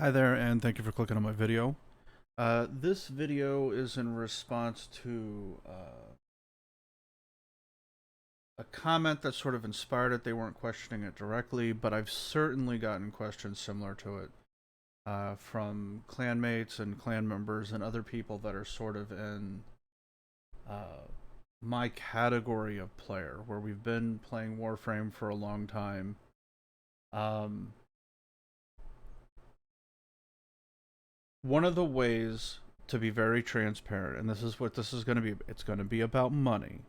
Hi there, and thank you for clicking on my video. This video is in response to a comment that sort of inspired it. They weren't questioning it directly, but I've certainly gotten questions similar to it from clanmates and clan members and other people that are sort of in uh, my category of player, where we've been playing Warframe for a long time. Um, One of the ways to be very transparent, and this is what this is going to be, it's going to be about money.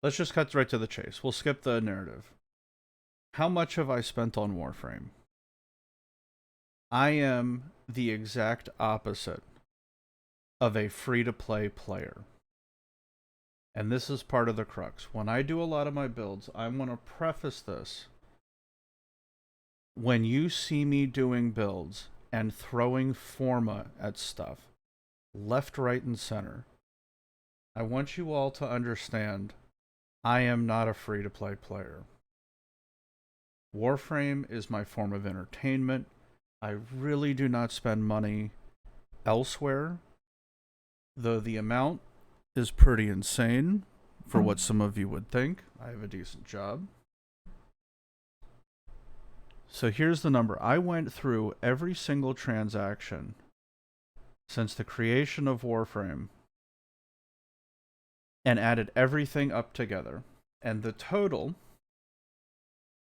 Let's just cut right to the chase. We'll skip the narrative. How much have I spent on Warframe? I am the exact opposite of a free to play player. And this is part of the crux. When I do a lot of my builds, I want to preface this. When you see me doing builds and throwing forma at stuff, left, right, and center, I want you all to understand I am not a free to play player. Warframe is my form of entertainment. I really do not spend money elsewhere, though the amount is pretty insane for what some of you would think. I have a decent job. So here's the number. I went through every single transaction since the creation of Warframe and added everything up together. And the total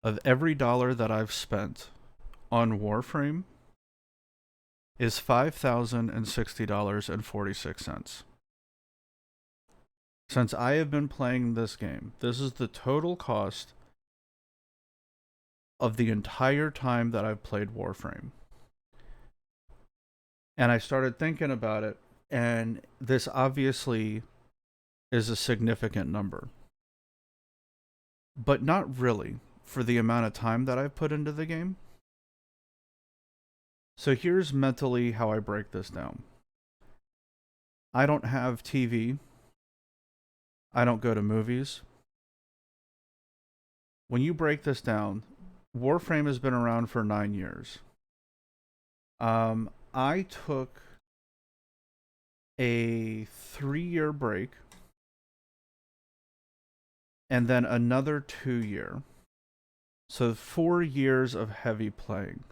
of every dollar that I've spent on Warframe is $5,060.46. Since I have been playing this game, this is the total cost of the entire time that I've played Warframe. And I started thinking about it, and this obviously is a significant number. But not really for the amount of time that I've put into the game. So here's mentally how I break this down. I don't have TV. I don't go to movies. When you break this down, Warframe has been around for 9 years. I took a 3-year break and then another 2-year. So 4 years of heavy playing.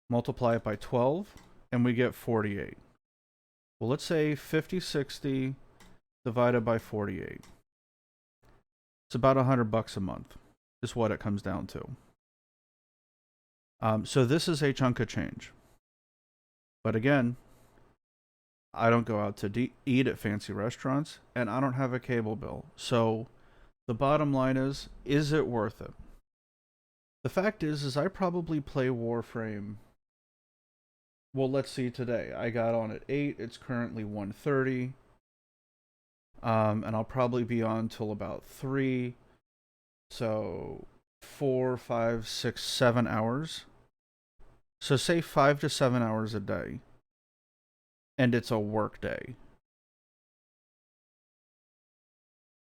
Multiply it by 12 and we get 48. Well, let's say 50/60 divided by 48. It's about $100 a month is what it comes down to. So this is a chunk of change. But again, I don't go out to eat at fancy restaurants, and I don't have a cable bill. So the bottom line is it worth it? The fact is I probably play Warframe. Well, let's see today. I got on at 8. It's currently 1:30. And I'll probably be on till about 3. So 4, 5, 6, 7 hours. So say 5 to 7 hours a day. And it's a work day.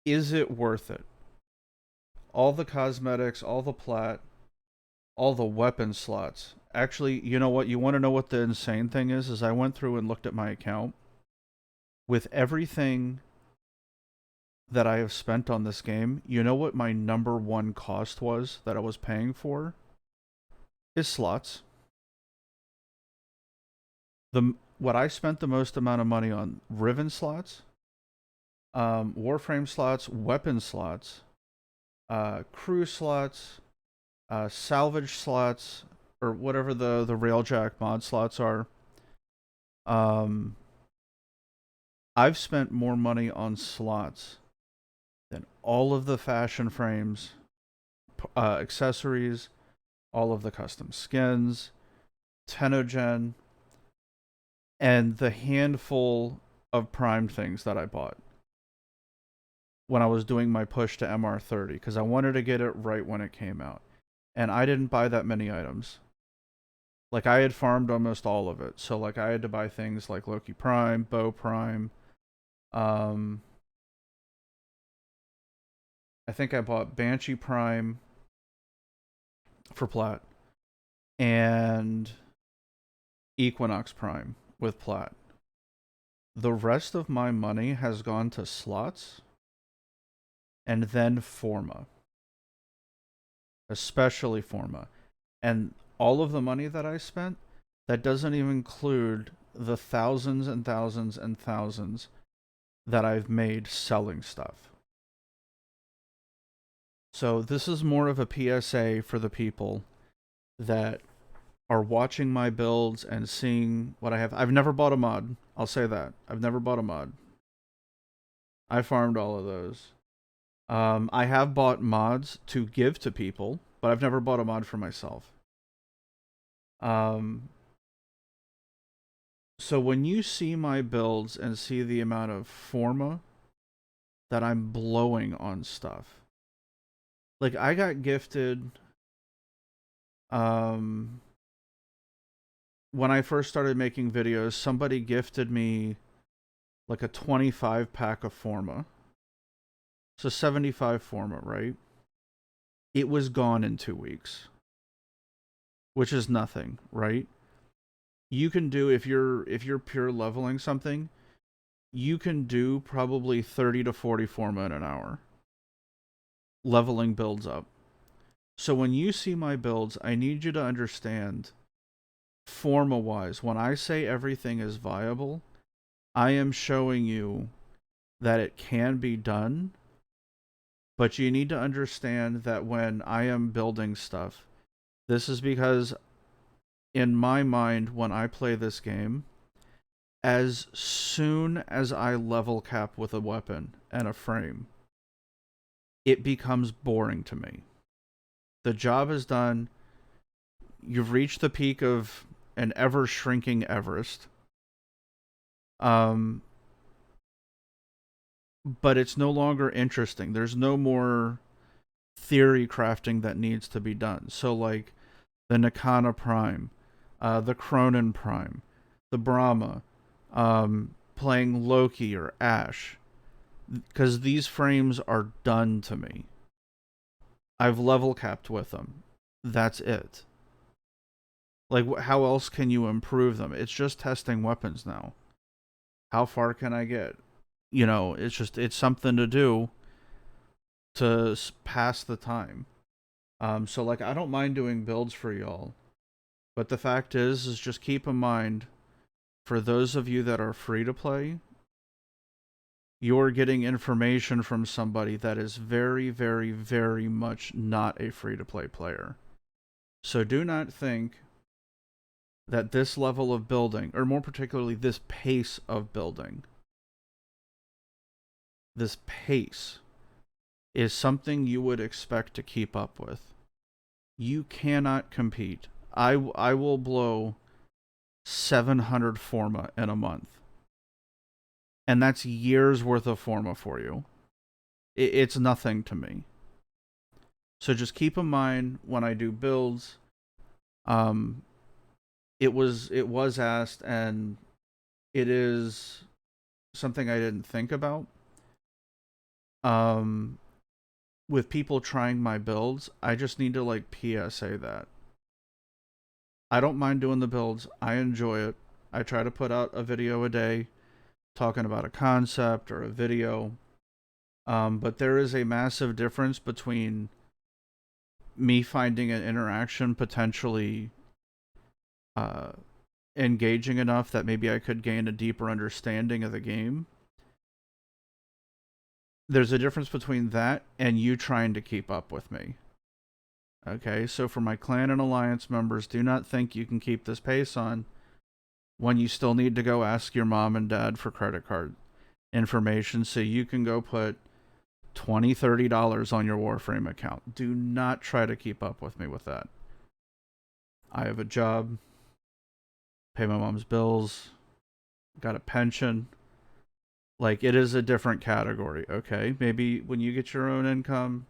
Is it worth it? All the cosmetics, all the plat, all the weapon slots. Actually, you know what? You want to know what the insane thing is I went through and looked at my account. With everything that I have spent on this game, you know what my number one cost was that I was paying for? Is slots. What I spent the most amount of money on: Riven slots, Warframe slots, weapon slots, crew slots, salvage slots, or whatever the Railjack mod slots are. I've spent more money on slots than all of the fashion frames, accessories, all of the custom skins, Tenogen, and the handful of Prime things that I bought when I was doing my push to MR30, because I wanted to get it right when it came out. And I didn't buy that many items. Like, I had farmed almost all of it. So, like, I had to buy things like Loki Prime, Bow Prime. I think I bought Banshee Prime for plat. and Equinox Prime with Plat. The rest of my money has gone to slots and then Forma, especially Forma. And all of the money that I spent, that doesn't even include the thousands and thousands and thousands that I've made selling stuff. So this is more of a PSA for the people that are watching my builds and seeing what I have. I've never bought a mod. I'll say that. I've never bought a mod. I farmed all of those. I have bought mods to give to people, but I've never bought a mod for myself. So when you see my builds and see the amount of Forma that I'm blowing on stuff, like I got gifted, when I first started making videos, somebody gifted me like a 25 pack of Forma. So 75 Forma, right? It was gone in 2 weeks, which is nothing, right? You can do, if you're pure leveling something, you can do probably 30 to 40 Forma in an hour. Leveling builds up. So when you see my builds, I need you to understand, Forma wise, when I say everything is viable, I am showing you that it can be done, but you need to understand that when I am building stuff, this is because in my mind, when I play this game, as soon as I level cap with a weapon and a frame, it becomes boring to me. The job is done. You've reached the peak of an ever shrinking Everest. But it's no longer interesting. There's no more theory crafting that needs to be done. So like the Nakana Prime, the Cronin Prime, the Brahma, playing Loki or Ash, because these frames are done to me. I've level capped with them. That's it. Like, how else can you improve them? It's just testing weapons now. How far can I get? You know, it's something to do to pass the time. So like, I don't mind doing builds for y'all, but the fact is just keep in mind, for those of you that are free to play, you're getting information from somebody that is very, very, very much not a free to play player. So do not think that this level of building, or more particularly this pace of building, this pace is something you would expect to keep up with. You cannot compete. I will blow 700 Forma in a month. And that's years worth of Forma for you. It's nothing to me. So just keep in mind when I do builds, it was asked, and it is something I didn't think about. With people trying my builds, I just need to like PSA that. I don't mind doing the builds. I enjoy it. I try to put out a video a day talking about a concept or a video. But there is a massive difference between me finding an interaction potentially engaging enough that maybe I could gain a deeper understanding of the game. There's a difference between that and you trying to keep up with me. Okay, so for my clan and alliance members, do not think you can keep this pace on when you still need to go ask your mom and dad for credit card information so you can go put $20, $30 on your Warframe account. Do not try to keep up with me with that. I have a job, pay my mom's bills, got a pension. Like, it is a different category, okay? Maybe when you get your own income,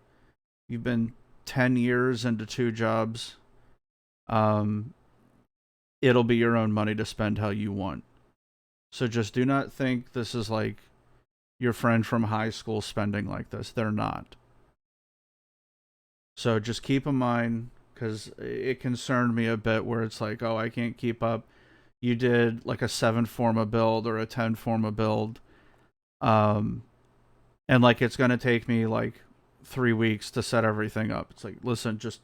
you've been 10 years into 2 jobs, it'll be your own money to spend how you want. So just do not think this is like your friend from high school spending like this. They're not. So just keep in mind, because it concerned me a bit where it's like, oh, I can't keep up. You did like a 7 forma build or a 10 forma build, um, and like it's gonna take me like 3 weeks to set everything up. It's like, listen, just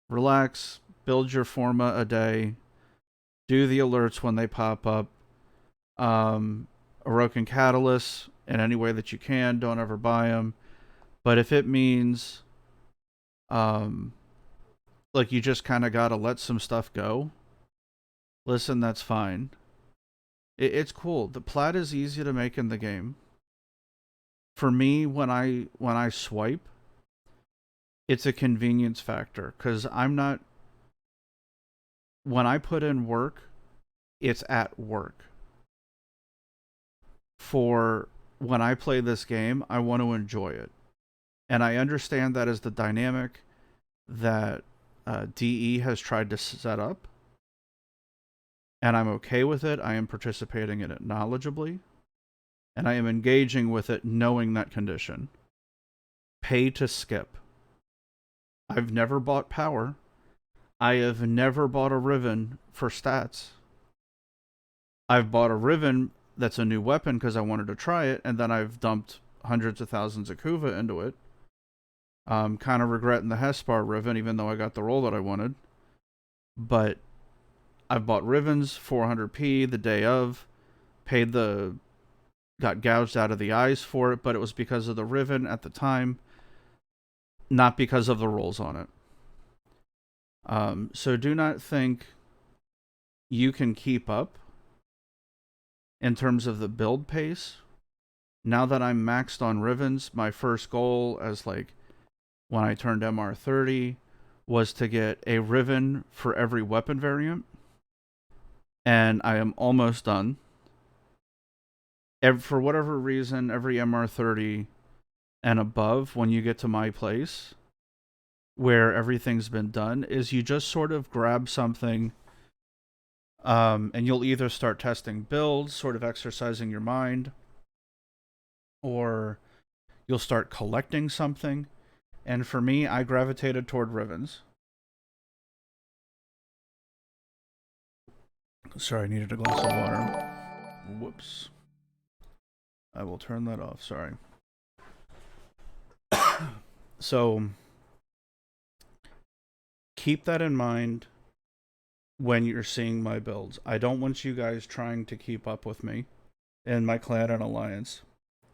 relax, build your forma a day, do the alerts when they pop up, um, Orokin Catalyst in any way that you can. Don't ever buy them. But if it means, um, like you just kind of gotta let some stuff go, listen, that's fine. It's cool. The plat is easy to make in the game. For me, when I swipe, it's a convenience factor because I'm not. When I put in work, it's at work. For when I play this game, I want to enjoy it, and I understand that is the dynamic that DE has tried to set up, and I'm okay with it. I am participating in it knowledgeably, and I am engaging with it knowing that condition. Pay to skip. I've never bought power. I have never bought a Riven for stats. I've bought a Riven that's a new weapon because I wanted to try it, and then I've dumped hundreds of thousands of Kuva into it. Kind of regretting the Hespar Riven, even though I got the roll that I wanted. But I've bought Rivens 400p the day of, got gouged out of the eyes for it, but it was because of the Riven at the time, not because of the rolls on it. So do not think you can keep up in terms of the build pace. Now that I'm maxed on Rivens, my first goal as like when I turned MR30 was to get a Riven for every weapon variant. And I am almost done. For whatever reason, every MR30 and above, when you get to my place, where everything's been done, is you just sort of grab something, and you'll either start testing builds, sort of exercising your mind, or you'll start collecting something. And for me, I gravitated toward Rivens. Sorry, I needed a glass of water. Whoops. I will turn that off, sorry. So, keep that in mind when you're seeing my builds. I don't want you guys trying to keep up with me and my clan and alliance.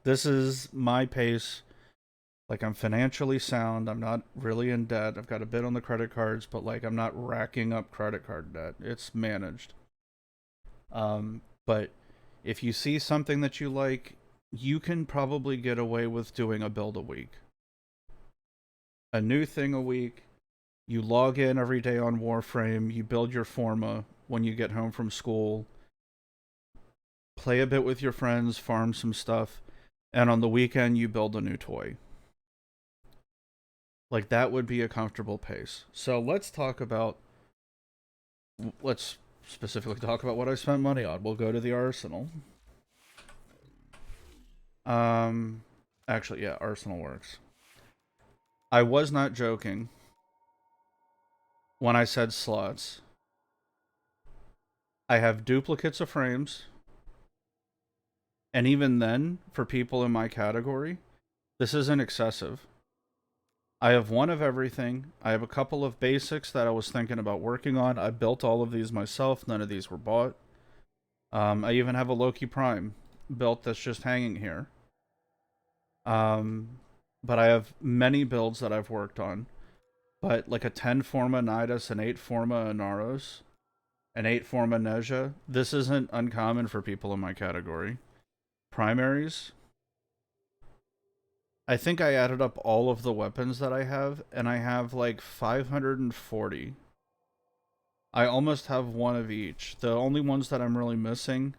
This is my pace. Like, I'm financially sound. I'm not really in debt. I've got a bit on the credit cards, but like I'm not racking up credit card debt. It's managed. But if you see something that you like, you can probably get away with doing a build a week. A new thing a week. You log in every day on Warframe. You build your forma when you get home from school. Play a bit with your friends, farm some stuff, and on the weekend you build a new toy. Like, that would be a comfortable pace. So let's specifically talk about what I spent money on. We'll go to the arsenal. Actually, yeah, arsenal works. I was not joking when I said slots. I have duplicates of frames. And even then, for people in my category, this isn't excessive. I have one of everything. I have a couple of basics that I was thinking about working on. I built all of these myself. None of these were bought. I even have a Loki Prime built that's just hanging here. But I have many builds that I've worked on. But like a 10 Forma Nidus, an 8 Forma Inaros, an 8 Forma Neja, this isn't uncommon for people in my category. Primaries, I think I added up all of the weapons that I have, and I have like 540. I almost have one of each. The only ones that I'm really missing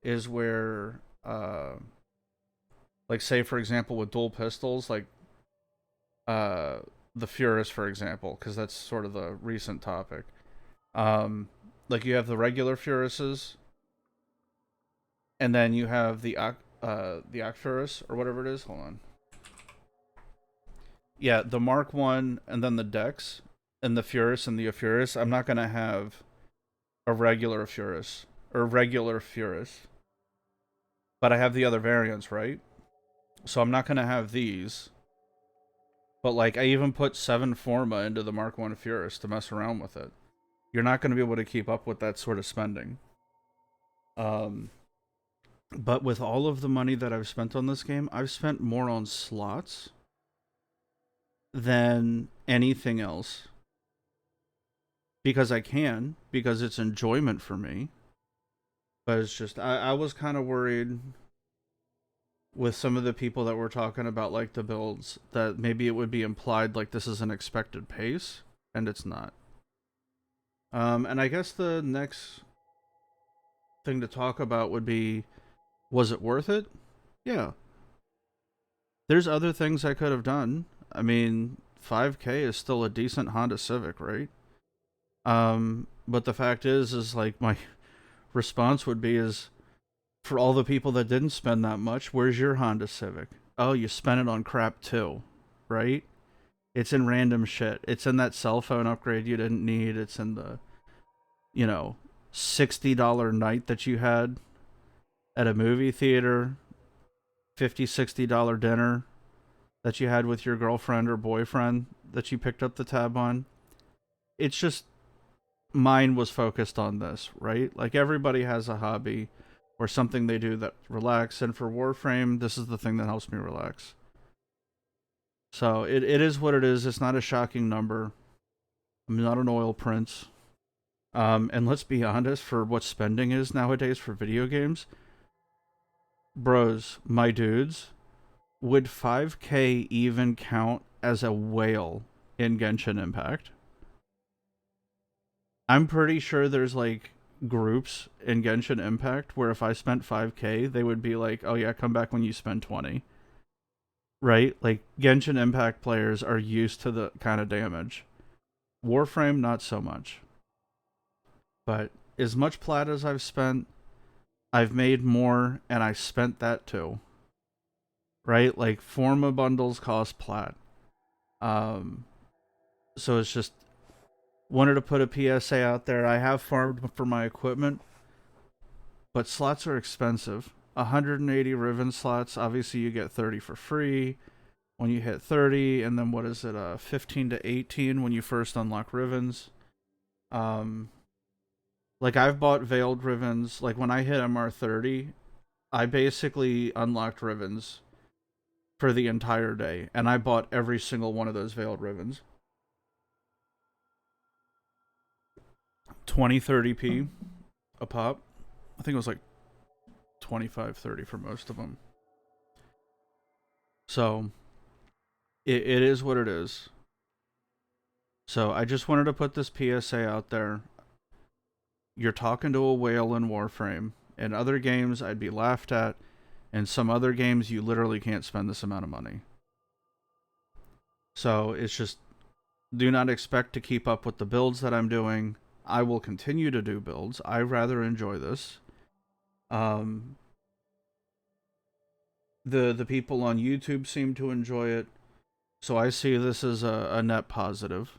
is where, like, say, for example, with dual pistols, like, the Furus, for example, because that's sort of the recent topic. Like, you have the regular Furuses, and then you have the Ocfurus, or whatever it is. Hold on. Yeah, the Mark 1 and then the Dex. and the Furus and the Furus, I'm not gonna have a regular Furus or regular Furus, but I have the other variants, right? So I'm not gonna have these. But like, I even put 7 Forma into the Mark One Furus to mess around with it. You're not going to be able to keep up with that sort of spending. Um, but with all of the money that I've spent on this game, I've spent more on slots than anything else because I can, because it's enjoyment for me. But it's just, I was kind of worried with some of the people that were talking about like the builds that maybe it would be implied like this is an expected pace, and it's not. And I guess the next thing to talk about would be, was it worth it? Yeah. There's other things I could have done. I mean, 5K is still a decent Honda Civic, right? But the fact is like my response would be is, for all the people that didn't spend that much, where's your Honda Civic? Oh, you spent it on crap too, right? It's in random shit. It's in that cell phone upgrade you didn't need. It's in the, you know, $60 night that you had at a movie theater, $50, $60 dinner that you had with your girlfriend or boyfriend that you picked up the tab on. It's just, mine was focused on this, right? Like, everybody has a hobby or something they do that relax, and for Warframe, this is the thing that helps me relax. So it is what it is. It's not a shocking number. I'm not an oil prince. And let's be honest, for what spending is nowadays for video games, bros, my dudes, would 5K even count as a whale in Genshin Impact? I'm pretty sure there's like groups in Genshin Impact where if I spent 5K, they would be like, "Oh yeah, come back when you spend 20." Right? Like, Genshin Impact players are used to the kind of damage. Warframe, not so much. But as much plat as I've spent, I've made more, and I spent that too. Right? Like, Forma bundles cost plat. Um, so it's just, wanted to put a PSA out there. I have farmed for my equipment, but slots are expensive. 180 riven slots, obviously you get 30 for free when you hit 30, and then what is it, 15 to 18 when you first unlock rivens. Um, like, I've bought veiled rivens. Like, when I hit MR30, I basically unlocked rivens for the entire day, and I bought every single one of those veiled rivens. 2030p a pop. I think it was like 25-30 for most of them. So it is what it is. So I just wanted to put this PSA out there. You're talking to a whale in Warframe. In other games, I'd be laughed at. In some other games, you literally can't spend this amount of money. So it's just, do not expect to keep up with the builds that I'm doing. I will continue to do builds. I rather enjoy this. Um, the people on YouTube seem to enjoy it, so I see this as a net positive.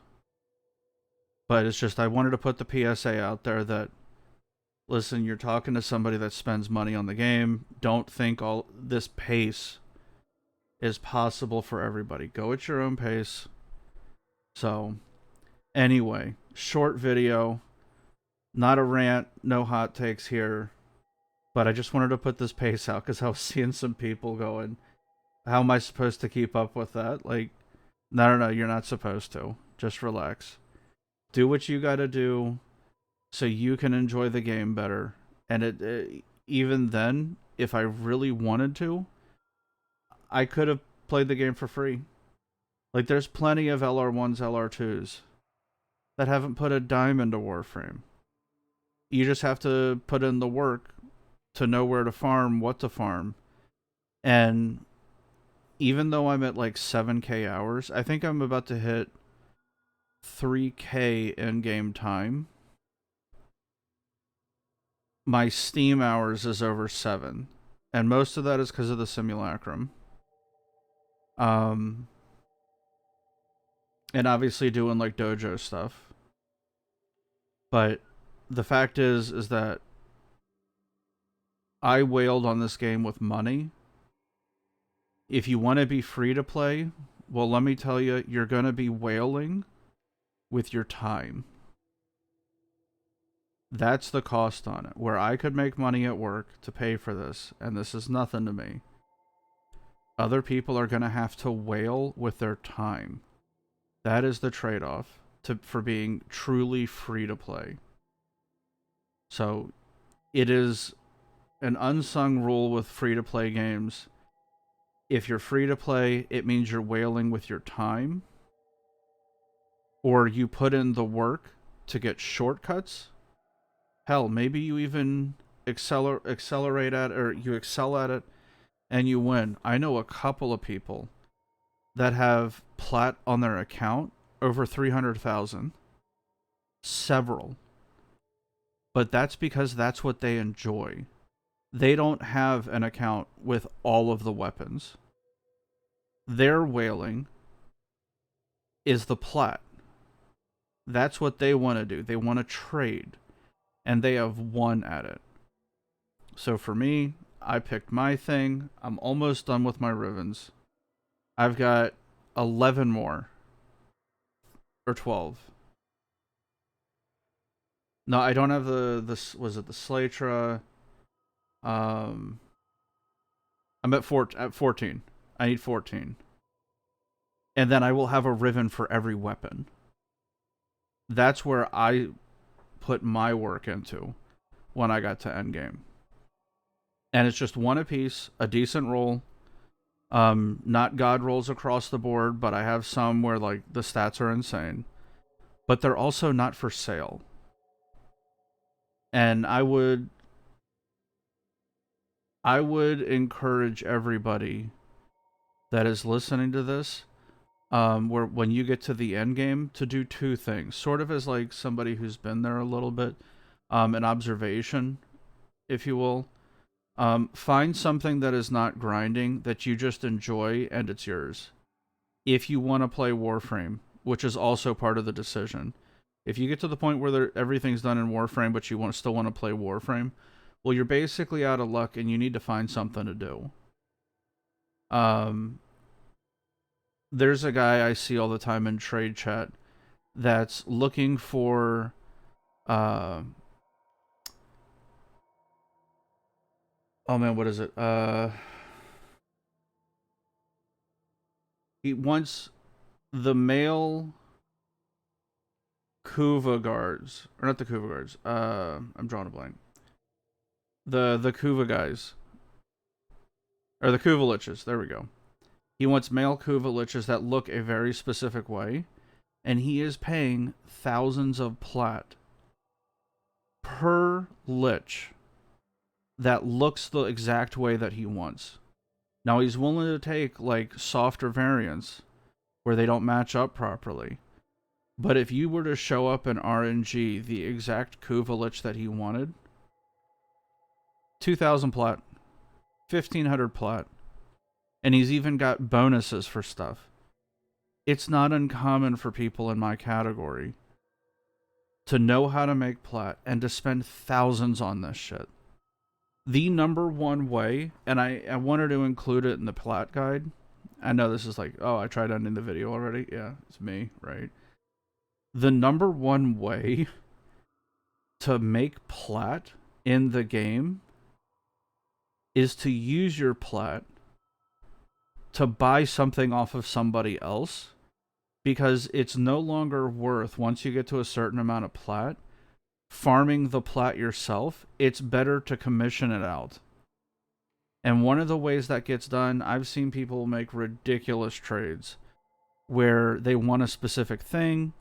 But it's just, I wanted to put the PSA out there that, listen, you're talking to somebody that spends money on the game. Don't think all this pace is possible for everybody. Go at your own pace. So, anyway, short video, not a rant, no hot takes here. But I just wanted to put this pace out because I was seeing some people going, how am I supposed to keep up with that? Like, no, you're not supposed to. Just relax. Do what you gotta do so you can enjoy the game better. And even then, if I really wanted to, I could have played the game for free. Like, there's plenty of LR1s, LR2s that haven't put a dime into Warframe. You just have to put in the work to know where to farm, what to farm. And even though I'm at like 7K hours, I think I'm about to hit 3K in game time. My Steam hours is over 7. And most of that is because of the simulacrum. Um, and obviously doing like dojo stuff. But the fact is that I wailed on this game with money. If you want to be free to play, well, let me tell you, you're going to be wailing with your time. That's the cost on it. Where I could make money at work to pay for this, and this is nothing to me, other people are going to have to wail with their time. That is the trade-off for being truly free to play. So it is an unsung rule with free to play games. If you're free to play, it means you're wailing with your time, or you put in the work to get shortcuts. Hell, maybe you even accelerate at it, or you excel at it and you win. I know a couple of people that have plat on their account over 300,000. Several. But that's because that's what they enjoy. They don't have an account with all of the weapons. Their whaling is the plat. That's what they want to do. They want to trade. And they have won at it. So for me, I picked my thing. I'm almost done with my Rivens. I've got 11 more. Or 12. No, I don't have the was it the Slatra? I'm at 14. I need 14. And then I will have a Riven for every weapon. That's where I put my work into when I got to endgame. And it's just one apiece, a decent roll. Not god rolls across the board, but I have some where like the stats are insane. But they're also not for sale. And I would encourage everybody that is listening to this, where when you get to the end game, to do two things, sort of as like somebody who's been there a little bit, an observation, if you will. Find something that is not grinding, that you just enjoy, and it's yours. If you want to play Warframe, which is also part of the decision. If you get to the point where everything's done in Warframe, but you still want to play Warframe, well, you're basically out of luck, and you need to find something to do. There's a guy I see all the time in trade chat that's looking for oh man, what is it? He wants the male Kuva guards, or not the Kuva guards. I'm drawing a blank. The Kuva guys, or the Kuva liches. There we go. He wants male Kuva liches that look a very specific way, and he is paying thousands of plat per lich that looks the exact way that he wants. Now he's willing to take like softer variants where they don't match up properly. But if you were to show up in RNG the exact Kuva lich that he wanted, 2,000 plat, 1,500 plat, and he's even got bonuses for stuff. It's not uncommon for people in my category to know how to make plat and to spend thousands on this shit. The number one way, and I wanted to include it in the plat guide. I know this is like, oh, I tried ending the video already. Yeah, it's me, right? The number one way to make plat in the game is to use your plat to buy something off of somebody else, because it's no longer worth, once you get to a certain amount of plat, farming the plat yourself. It's better to commission it out. And one of the ways that gets done, I've seen people make ridiculous trades where they want a specific thing,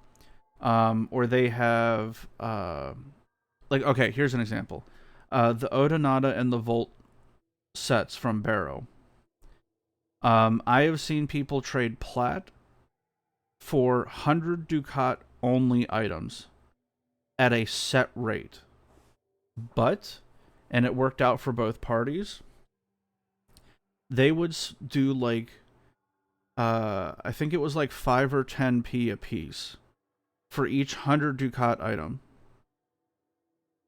or they have like, okay, here's an example. The Odonata and the Volt sets from Barrow. I have seen people trade plat for 100 Ducat only items at a set rate. But, and it worked out for both parties, they would do like I think it was like 5 or 10p a piece for each 100 Ducat item.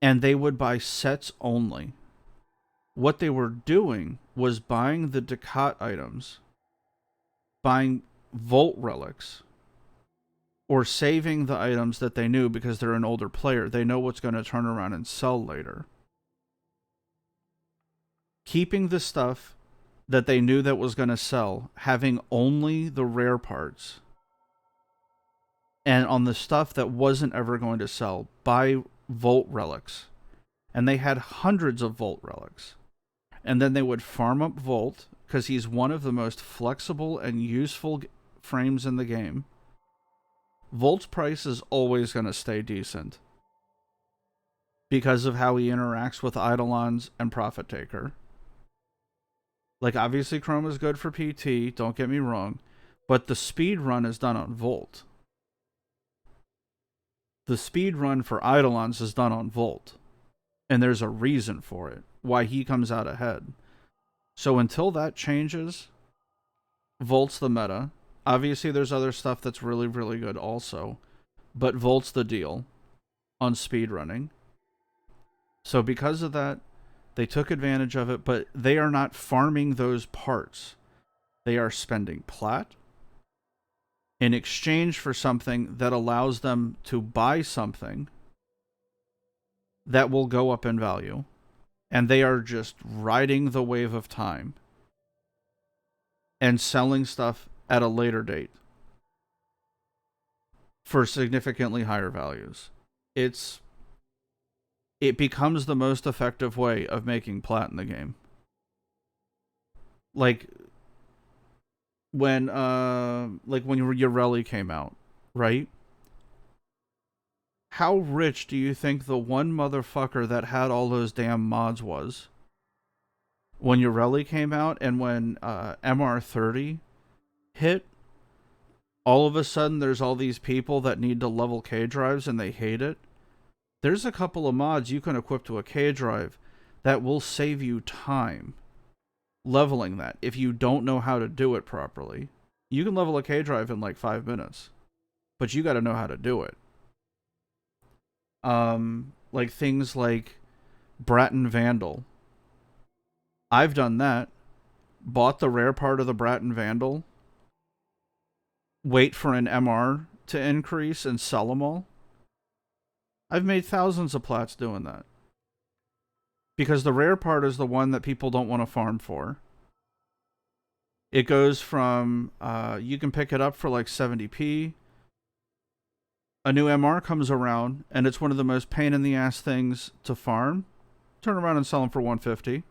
And they would buy sets only. What they were doing was buying the Ducat items, buying Volt relics, or saving the items that they knew because they're an older player. They know what's going to turn around and sell later. Keeping the stuff that they knew that was going to sell, having only the rare parts, and on the stuff that wasn't ever going to sell, buy Volt relics. And they had hundreds of Volt relics. And then they would farm up Volt, because he's one of the most flexible and useful frames in the game. Volt's price is always going to stay decent because of how he interacts with Eidolons and Profit Taker. Like, obviously, Chrome is good for PT, don't get me wrong, but the speed run is done on Volt. The speed run for Eidolons is done on Volt. And there's a reason for it, why he comes out ahead. So until that changes, Volt's the meta. Obviously, there's other stuff that's really, really good also. But Volt's the deal on speedrunning. So because of that, they took advantage of it, but they are not farming those parts. They are spending plat in exchange for something that allows them to buy something that will go up in value. And they are just riding the wave of time and selling stuff at a later date for significantly higher values. It becomes the most effective way of making plat in the game. Like when Ureli came out, right? How rich do you think the one motherfucker that had all those damn mods was? When Ureli came out and when MR30 hit, all of a sudden there's all these people that need to level K drives and they hate it. There's a couple of mods you can equip to a K drive that will save you time leveling that if you don't know how to do it properly. You can level a K drive in like 5 minutes, but you got to know how to do it. Like things like Bratton Vandal. I've done that. Bought the rare part of the Bratton Vandal. Wait for an MR to increase and sell them all. I've made thousands of plats doing that. Because the rare part is the one that people don't want to farm for. It goes from, you can pick it up for like 70p. A new MR comes around, and it's one of the most pain-in-the-ass things to farm. Turn around and sell them for 150.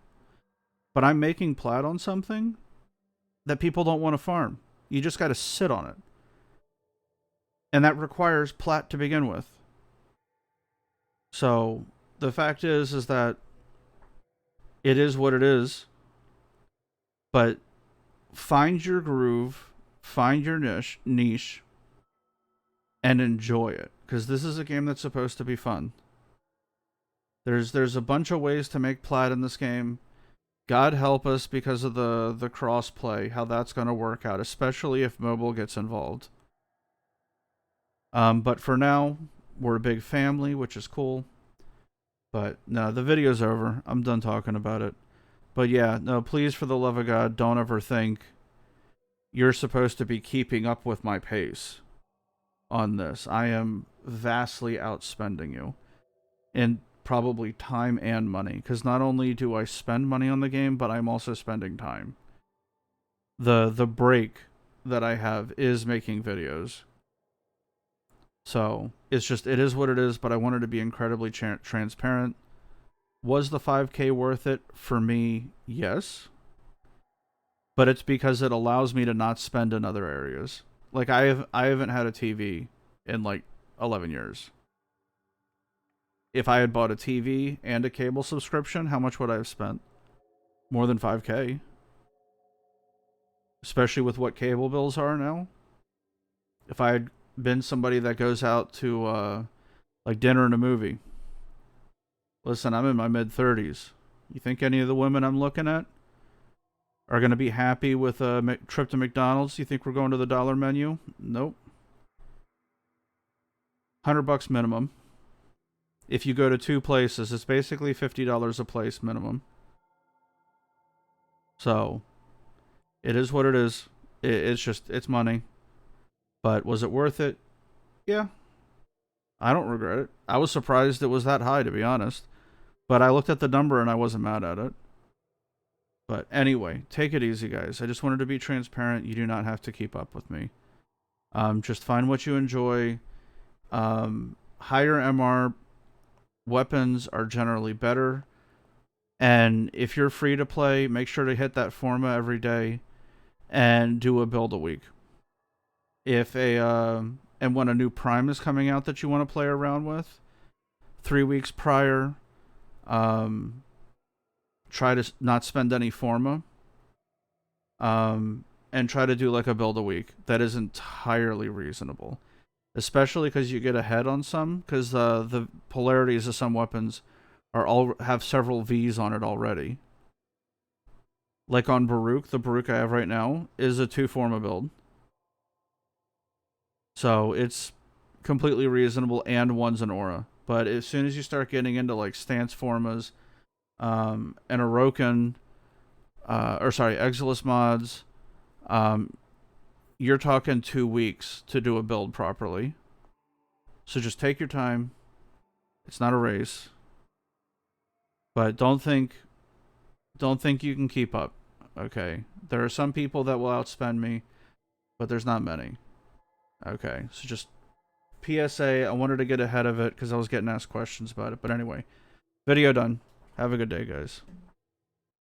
But I'm making plat on something that people don't want to farm. You just got to sit on it. And that requires plat to begin with. So, the fact is that it is what it is. But find your groove, find your niche, and enjoy it. Because this is a game that's supposed to be fun. There's a bunch of ways to make plat in this game. God help us because of the cross-play, how that's going to work out, especially if mobile gets involved. But for now, we're a big family, which is cool. But no, the video's over. I'm done talking about it. But yeah, no, please, for the love of God, don't ever think you're supposed to be keeping up with my pace on this. I am vastly outspending you in probably time and money, because not only do I spend money on the game, but I'm also spending time. The break that I have is making videos. So, it is what it is, but I wanted to be incredibly transparent. Was the 5K worth it? For me, yes. But it's because it allows me to not spend in other areas. Like, I haven't had a TV in like 11 years. If I had bought a TV and a cable subscription, how much would I have spent? More than 5K. Especially with what cable bills are now. If I had been somebody that goes out to like dinner and a movie. Listen, I'm in my mid-30s. You think any of the women I'm looking at are going to be happy with a trip to McDonald's. You think we're going to the dollar menu? Nope. $100 minimum. If you go to 2 places, it's basically $50 a place minimum. So, it is what it is. It's money. But was it worth it? Yeah. I don't regret it. I was surprised it was that high, to be honest. But I looked at the number and I wasn't mad at it. But anyway, take it easy, guys. I just wanted to be transparent. You do not have to keep up with me. Just find what you enjoy. Higher MR weapons are generally better. And if you're free to play, make sure to hit that Forma every day and do a build a week. And when a new Prime is coming out that you want to play around with, 3 weeks prior, try to not spend any Forma, and try to do like a build a week. That is entirely reasonable, especially because you get ahead on some, because the polarities of some weapons have several V's on it already. Like on Baruch, the Baruch I have right now is a 2 Forma build. So it's completely reasonable, and one's an aura. But as soon as you start getting into like stance formas, and Orokin, Exilus mods, you're talking 2 weeks to do a build properly. So just take your time. It's not a race. But don't think you can keep up. Okay. There are some people that will outspend me, but there's not many. Okay. So just PSA, I wanted to get ahead of it because I was getting asked questions about it. But anyway, video done. Have a good day, guys.